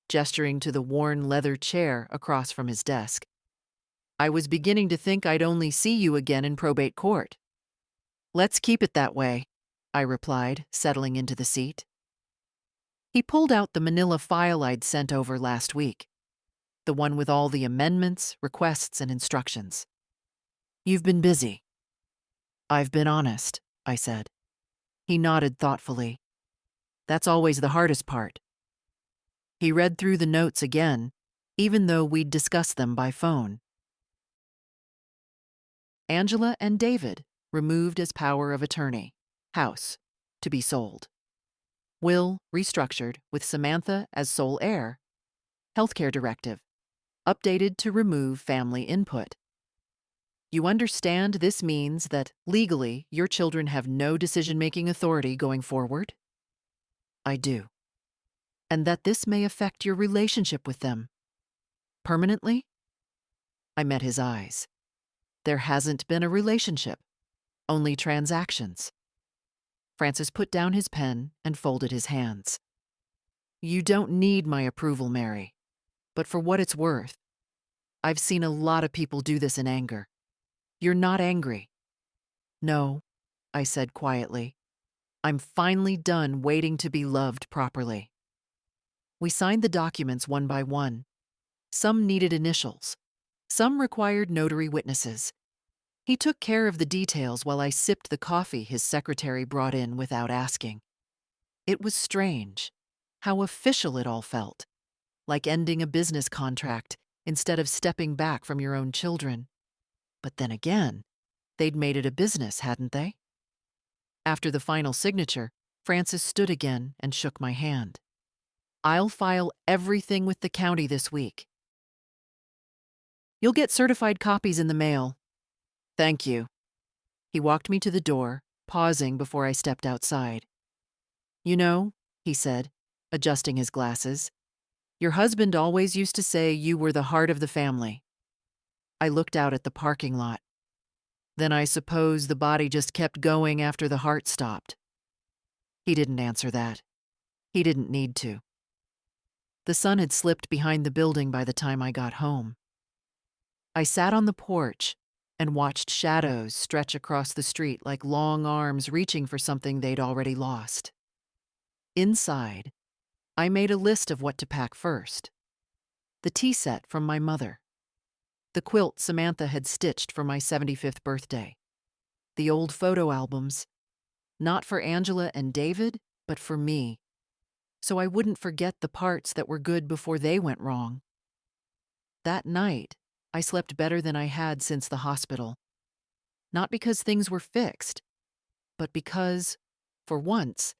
gesturing to the worn leather chair across from his desk. I was beginning to think I'd only see you again in probate court. Let's keep it that way, I replied, settling into the seat. He pulled out the manila file I'd sent over last week, the one with all the amendments, requests, and instructions. You've been busy. I've been honest, I said. He nodded thoughtfully. That's always the hardest part. He read through the notes again, even though we'd discussed them by phone. Angela and David removed as power of attorney. House to be sold. Will restructured with Samantha as sole heir. Healthcare directive updated to remove family input. You understand this means that legally your children have no decision-making authority going forward? I do. And that this may affect your relationship with them. Permanently? I met his eyes. There hasn't been a relationship, only transactions. Francis put down his pen and folded his hands. You don't need my approval, Mary. But for what it's worth, I've seen a lot of people do this in anger. You're not angry. No, I said quietly. I'm finally done waiting to be loved properly. We signed the documents one by one. Some needed initials. Some required notary witnesses. He took care of the details while I sipped the coffee his secretary brought in without asking. It was strange, how official it all felt, like ending a business contract instead of stepping back from your own children. But then again, they'd made it a business, hadn't they? After the final signature, Francis stood again and shook my hand. I'll file everything with the county this week. You'll get certified copies in the mail. Thank you. He walked me to the door, pausing before I stepped outside. You know, he said, adjusting his glasses, your husband always used to say you were the heart of the family. I looked out at the parking lot. Then I suppose the body just kept going after the heart stopped. He didn't answer that. He didn't need to. The sun had slipped behind the building by the time I got home. I sat on the porch and watched shadows stretch across the street like long arms reaching for something they'd already lost. Inside, I made a list of what to pack first. The tea set from my mother. The quilt Samantha had stitched for my 75th birthday. The old photo albums, not for Angela and David, but for me, so I wouldn't forget the parts that were good before they went wrong. That night, I slept better than I had since the hospital. Not because things were fixed, but because, for once,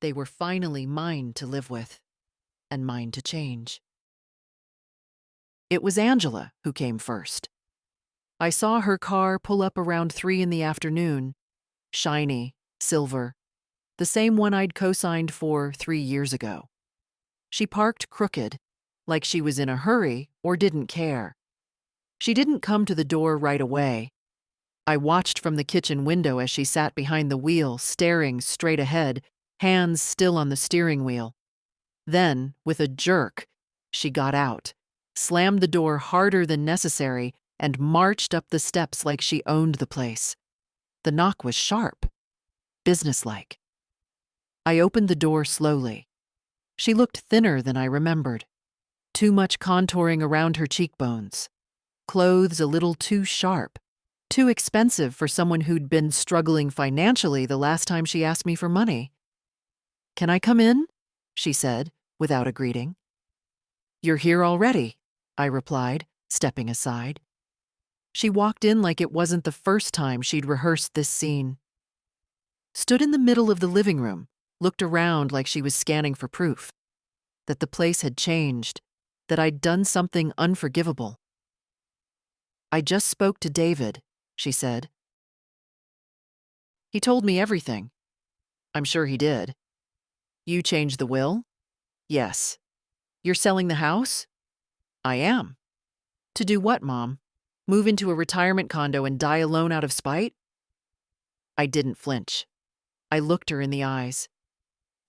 they were finally mine to live with and mine to change. It was Angela who came first. I saw her car pull up around 3 in the afternoon, shiny, silver, the same one I'd co-signed for 3 years ago. She parked crooked, like she was in a hurry or didn't care. She didn't come to the door right away. I watched from the kitchen window as she sat behind the wheel, staring straight ahead, hands still on the steering wheel. Then, with a jerk, she got out, slammed the door harder than necessary, and marched up the steps like she owned the place. The knock was sharp, businesslike. I opened the door slowly. She looked thinner than I remembered. Too much contouring around her cheekbones. Clothes a little too sharp. Too expensive for someone who'd been struggling financially the last time she asked me for money. "Can I come in?" she said, without a greeting. "You're here already," I replied, stepping aside. She walked in like it wasn't the first time she'd rehearsed this scene. Stood in the middle of the living room, looked around like she was scanning for proof. That the place had changed, that I'd done something unforgivable. "I just spoke to David," she said. "He told me everything." "I'm sure he did." "You changed the will?" "Yes." "You're selling the house?" "I am." "To do what, Mom? Move into a retirement condo and die alone out of spite?" I didn't flinch. I looked her in the eyes.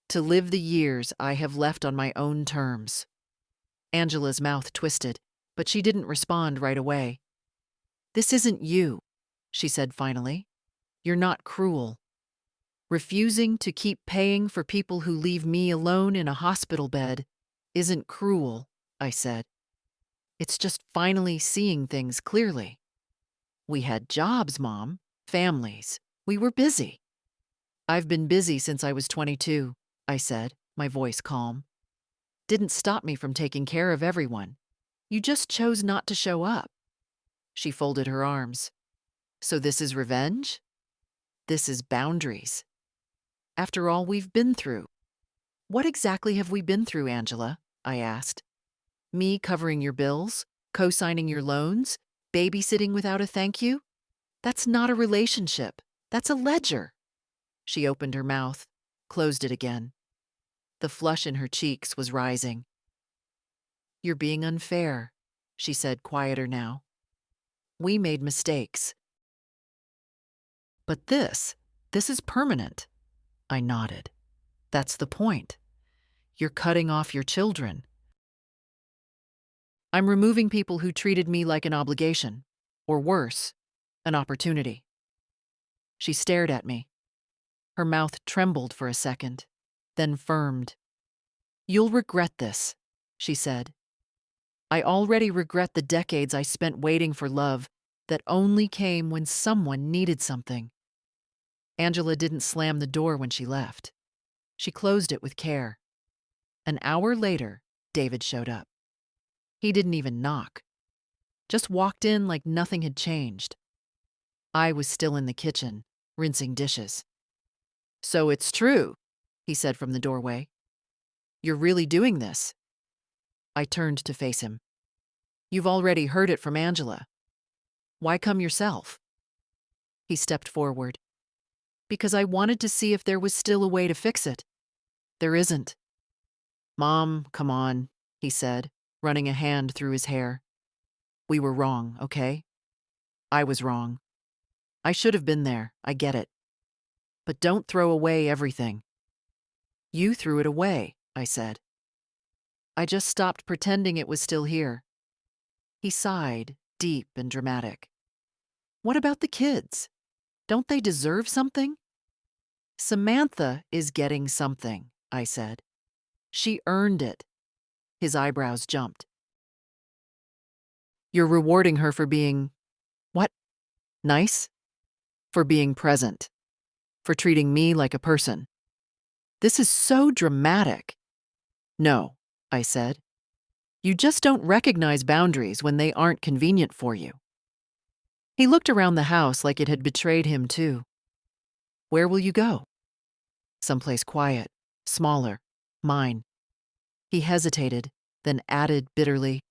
"To live the years I have left on my own terms." Angela's mouth twisted, but she didn't respond right away. "This isn't you," she said finally. "You're not cruel. Refusing to keep paying for people who leave me alone in a hospital bed isn't cruel," I said. "It's just finally seeing things clearly. We had jobs, Mom, families. We were busy." "I've been busy since I was 22, I said, my voice calm. "Didn't stop me from taking care of everyone. You just chose not to show up." She folded her arms. "So this is revenge? This is boundaries. After all we've been through." "What exactly have we been through, Angela?" I asked. "Me covering your bills, co-signing your loans, babysitting without a thank you? That's not a relationship. That's a ledger." She opened her mouth, closed it again. The flush in her cheeks was rising. "You're being unfair," she said, quieter now. "We made mistakes. But this is permanent." I nodded. "That's the point. You're cutting off your children. I'm removing people who treated me like an obligation, or worse, an opportunity." She stared at me. Her mouth trembled for a second, then firmed. "You'll regret this," she said. "I already regret the decades I spent waiting for love that only came when someone needed something." Angela didn't slam the door when she left. She closed it with care. An hour later, David showed up. He didn't even knock. Just walked in like nothing had changed. I was still in the kitchen, rinsing dishes. "So it's true," he said from the doorway. "You're really doing this?" I turned to face him. "You've already heard it from Angela. Why come yourself?" He stepped forward. "Because I wanted to see if there was still a way to fix it. There isn't." "Mom, come on," he said, running a hand through his hair. "We were wrong, okay? I was wrong. I should have been there, I get it. But don't throw away everything." "You threw it away," I said. "I just stopped pretending it was still here." He sighed, deep and dramatic. "What about the kids? Don't they deserve something?" "Samantha is getting something," I said. She earned it. His eyebrows jumped. You're rewarding her for being, what? Nice? For being present. For treating me like a person. This is so dramatic. No, I said. You just don't recognize boundaries when they aren't convenient for you. He looked around the house like it had betrayed him too. Where will you go? Someplace quiet, smaller, mine. He hesitated, then added bitterly,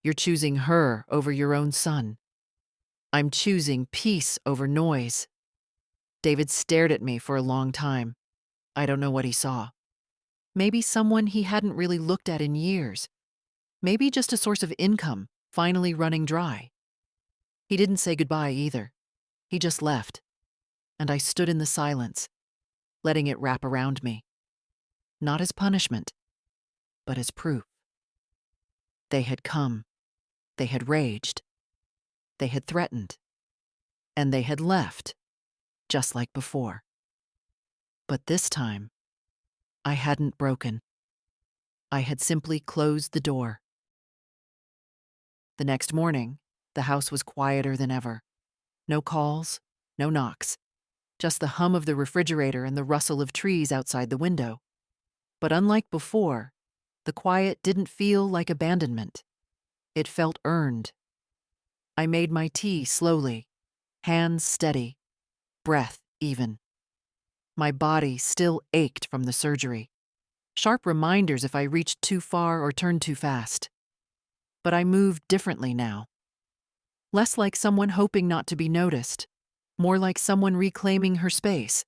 You're choosing her over your own son. I'm choosing peace over noise. David stared at me for a long time. I don't know what he saw. Maybe someone he hadn't really looked at in years. Maybe just a source of income, finally running dry. He didn't say goodbye either. He just left. And I stood in the silence, letting it wrap around me. Not as punishment, but as proof. They had come. They had raged. They had threatened. And they had left, just like before. But this time, I hadn't broken. I had simply closed the door. The next morning, the house was quieter than ever. No calls, no knocks, just the hum of the refrigerator and the rustle of trees outside the window. But unlike before, the quiet didn't feel like abandonment. It felt earned. I made my tea slowly, hands steady, breath even. My body still ached from the surgery. Sharp reminders if I reached too far or turned too fast. But I moved differently now. Less like someone hoping not to be noticed, more like someone reclaiming her space.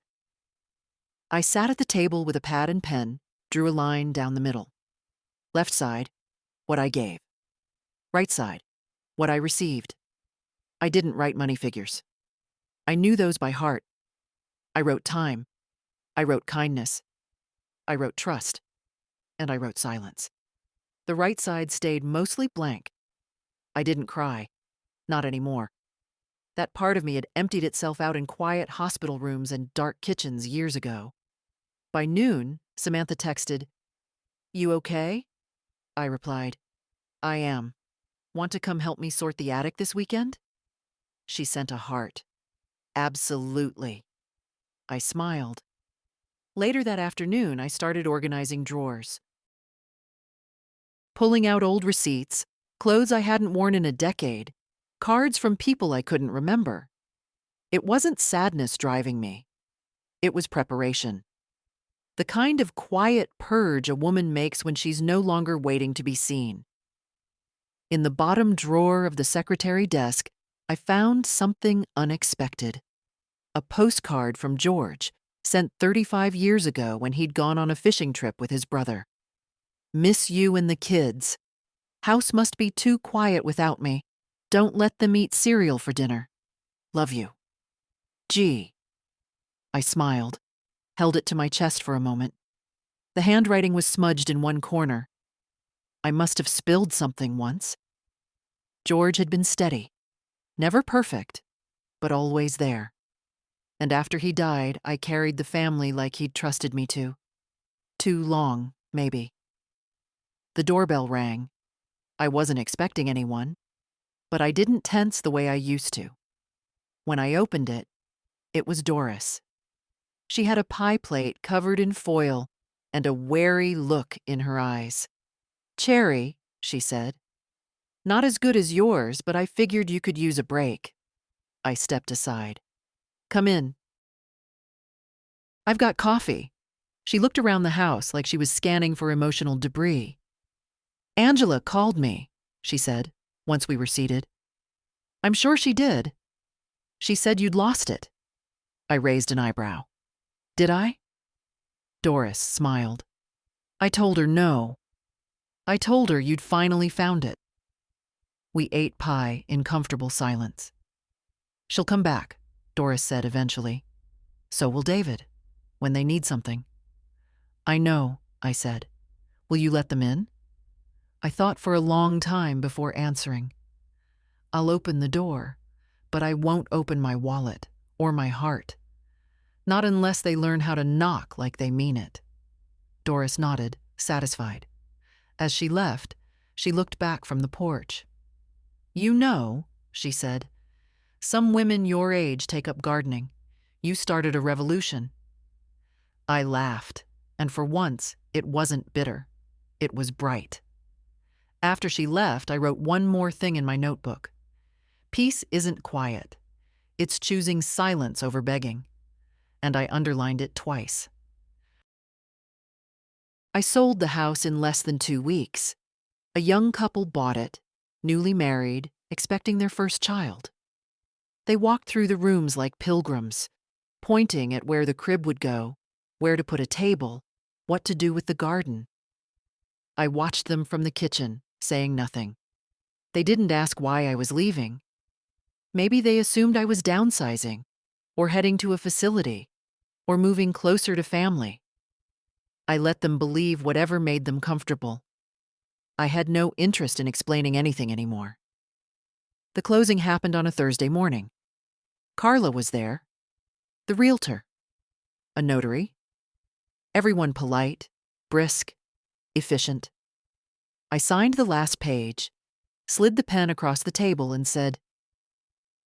I sat at the table with a pad and pen, drew a line down the middle. Left side, what I gave. Right side, what I received. I didn't write money figures. I knew those by heart. I wrote time. I wrote kindness. I wrote trust. And I wrote silence. The right side stayed mostly blank. I didn't cry. Not anymore. That part of me had emptied itself out in quiet hospital rooms and dark kitchens years ago. By noon, Samantha texted, You okay? I replied, I am. Want to come help me sort the attic this weekend? She sent a heart. Absolutely. I smiled. Later that afternoon, I started organizing drawers. Pulling out old receipts, clothes I hadn't worn in a decade, cards from people I couldn't remember. It wasn't sadness driving me. It was preparation. The kind of quiet purge a woman makes when she's no longer waiting to be seen. In the bottom drawer of the secretary desk, I found something unexpected. A postcard from George, sent 35 years ago when he'd gone on a fishing trip with his brother. Miss you and the kids. House must be too quiet without me. Don't let them eat cereal for dinner. Love you. G. I smiled, held it to my chest for a moment. The handwriting was smudged in one corner. I must have spilled something once. George had been steady. Never perfect, but always there. And after he died, I carried the family like he'd trusted me to. Too long, maybe. The doorbell rang. I wasn't expecting anyone, but I didn't tense the way I used to. When I opened it, it was Doris. She had a pie plate covered in foil and a wary look in her eyes. Cherry, she said. Not as good as yours, but I figured you could use a break. I stepped aside. Come in. I've got coffee. She looked around the house like she was scanning for emotional debris. Angela called me, she said, once we were seated. I'm sure she did. She said you'd lost it. I raised an eyebrow. Did I? Doris smiled. I told her no. I told her you'd finally found it. We ate pie in comfortable silence. She'll come back, Doris said eventually. So will David, when they need something. I know, I said. Will you let them in? I thought for a long time before answering. I'll open the door, but I won't open my wallet or my heart. Not unless they learn how to knock like they mean it. Doris nodded, satisfied. As she left, she looked back from the porch. "You know," she said, "some women your age take up gardening. You started a revolution." I laughed, and for once, it wasn't bitter. It was bright. After she left, I wrote one more thing in my notebook. Peace isn't quiet. It's choosing silence over begging. And I underlined it twice. I sold the house in less than 2 weeks. A young couple bought it, newly married, expecting their first child. They walked through the rooms like pilgrims, pointing at where the crib would go, where to put a table, what to do with the garden. I watched them from the kitchen, saying nothing. They didn't ask why I was leaving. Maybe they assumed I was downsizing, or heading to a facility, or moving closer to family. I let them believe whatever made them comfortable. I had no interest in explaining anything anymore. The closing happened on a Thursday morning. Carla was there, the realtor, a notary, everyone polite, brisk, efficient. I signed the last page, slid the pen across the table, and said,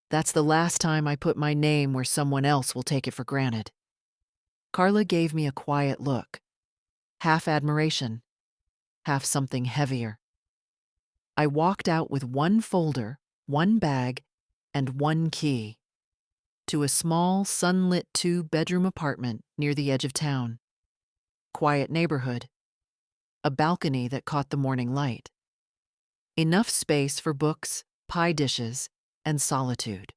"That's the last time I put my name where someone else will take it for granted." Carla gave me a quiet look, half admiration, half something heavier. I walked out with one folder, one bag, and one key to a small, sunlit 2-bedroom apartment near the edge of town. Quiet neighborhood. A balcony that caught the morning light. Enough space for books, pie dishes, and solitude.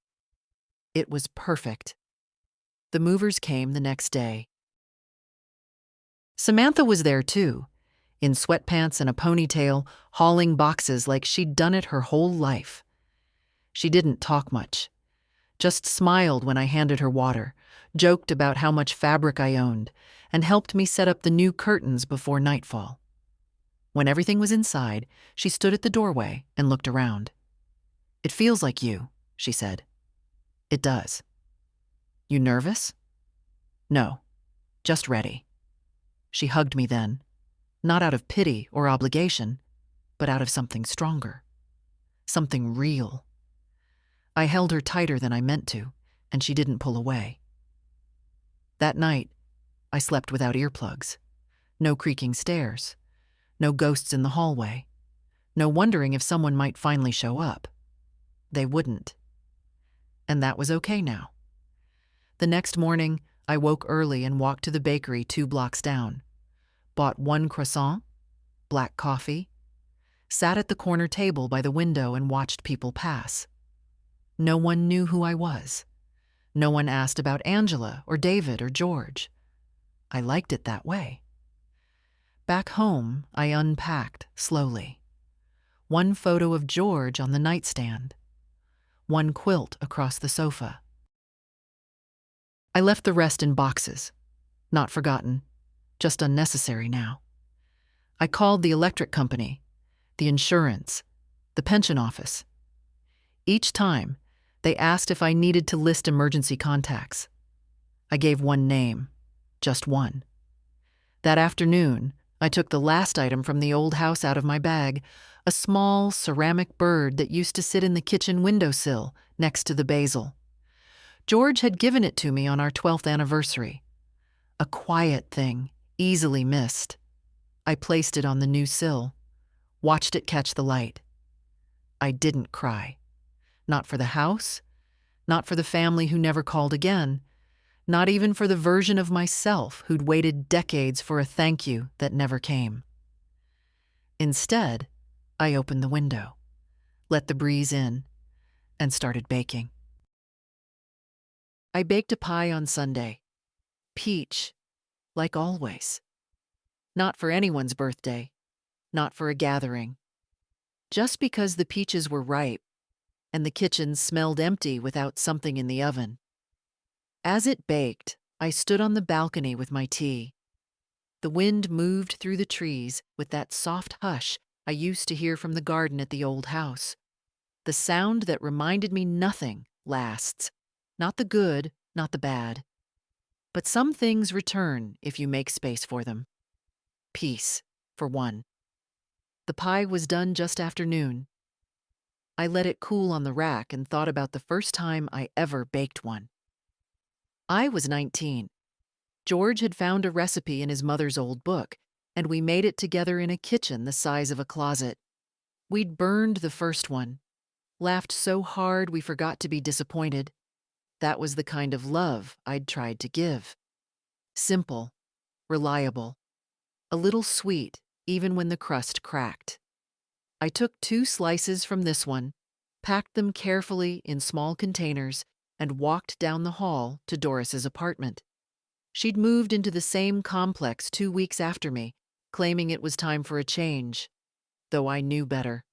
It was perfect. The movers came the next day. Samantha was there too, in sweatpants and a ponytail, hauling boxes like she'd done it her whole life. She didn't talk much, just smiled when I handed her water, joked about how much fabric I owned, and helped me set up the new curtains before nightfall. When everything was inside, she stood at the doorway and looked around. "It feels like you," she said. "It does." "You nervous?" "No, just ready." She hugged me then, not out of pity or obligation, but out of something stronger, something real. I held her tighter than I meant to, and she didn't pull away. That night, I slept without earplugs. No creaking stairs. No ghosts in the hallway. No wondering if someone might finally show up. They wouldn't. And that was okay now. The next morning, I woke early and walked to the bakery 2 blocks down. Bought 1 croissant, black coffee, sat at the corner table by the window and watched people pass. No one knew who I was. No one asked about Angela or David or George. I liked it that way. Back home, I unpacked slowly. 1 photo of George on the nightstand. 1 quilt across the sofa. I left the rest in boxes. Not forgotten, just unnecessary now. I called the electric company, the insurance, the pension office. Each time, they asked if I needed to list emergency contacts. I gave 1 name, just 1. That afternoon, I took the last item from the old house out of my bag, a small ceramic bird that used to sit in the kitchen windowsill next to the basil. George had given it to me on our 12th anniversary. A quiet thing, easily missed. I placed it on the new sill, watched it catch the light. I didn't cry. Not for the house, not for the family who never called again, not even for the version of myself who'd waited decades for a thank you that never came. Instead, I opened the window, let the breeze in, and started baking. I baked a pie on Sunday. Peach, like always. Not for anyone's birthday, not for a gathering. Just because the peaches were ripe, and the kitchen smelled empty without something in the oven. As it baked, I stood on the balcony with my tea. The wind moved through the trees with that soft hush I used to hear from the garden at the old house. The sound that reminded me nothing lasts. Not the good, not the bad. But some things return if you make space for them. Peace, for one. The pie was done just after noon. I let it cool on the rack and thought about the first time I ever baked one. I was 19. George had found a recipe in his mother's old book, and we made it together in a kitchen the size of a closet. We'd burned the first one, laughed so hard we forgot to be disappointed. That was the kind of love I'd tried to give. Simple, reliable, a little sweet, even when the crust cracked. I took 2 slices from this one, packed them carefully in small containers, and walked down the hall to Doris's apartment. She'd moved into the same complex 2 weeks after me, claiming it was time for a change, though I knew better.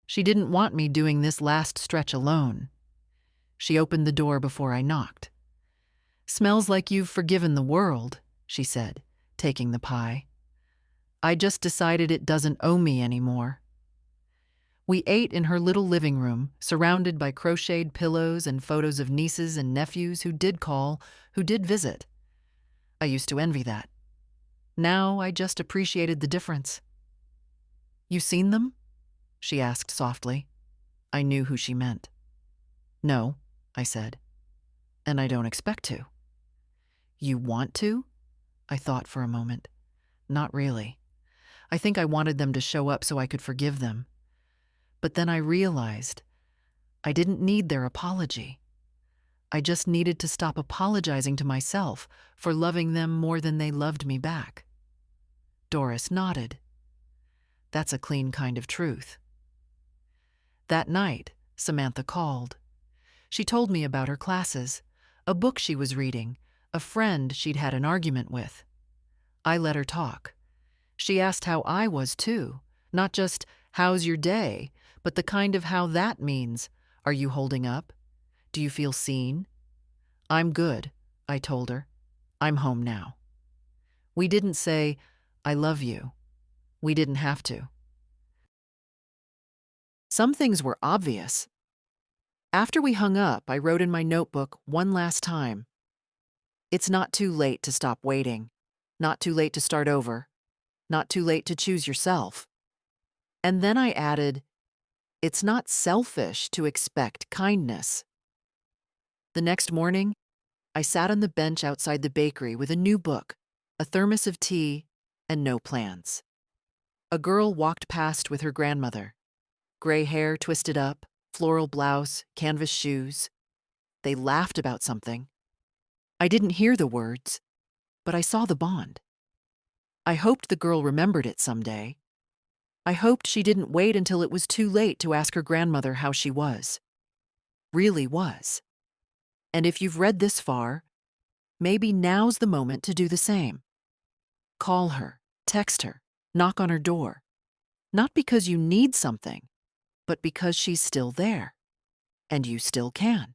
She didn't want me doing this last stretch alone. She opened the door before I knocked. "Smells like you've forgiven the world," she said, taking the pie. "I just decided it doesn't owe me anymore." We ate in her little living room, surrounded by crocheted pillows and photos of nieces and nephews who did call, who did visit. I used to envy that. Now I just appreciated the difference. "You seen them?" she asked softly. I knew who she meant. "No," I said, "and I don't expect to." "You want to?" I thought for a moment. Not really. I think I wanted them to show up so I could forgive them. But then I realized I didn't need their apology. I just needed to stop apologizing to myself for loving them more than they loved me back. Doris nodded. That's a clean kind of truth. That night, Samantha called. She told me about her classes, a book she was reading, a friend she'd had an argument with. I let her talk. She asked how I was too, not just, "How's your day?" but the kind of how that means. Are you holding up? Do you feel seen? "I'm good," I told her. "I'm home now." We didn't say, "I love you." We didn't have to. Some things were obvious. After we hung up, I wrote in my notebook one last time. It's not too late to stop waiting. Not too late to start over. Not too late to choose yourself. And then I added, it's not selfish to expect kindness. The next morning, I sat on the bench outside the bakery with a new book, a thermos of tea, and no plans. A girl walked past with her grandmother. Gray hair twisted up, floral blouse, canvas shoes. They laughed about something. I didn't hear the words, but I saw the bond. I hoped the girl remembered it someday. I hoped she didn't wait until it was too late to ask her grandmother how she was. Really was. And if you've read this far, maybe now's the moment to do the same. Call her, text her, knock on her door. Not because you need something, but because she's still there. And you still can.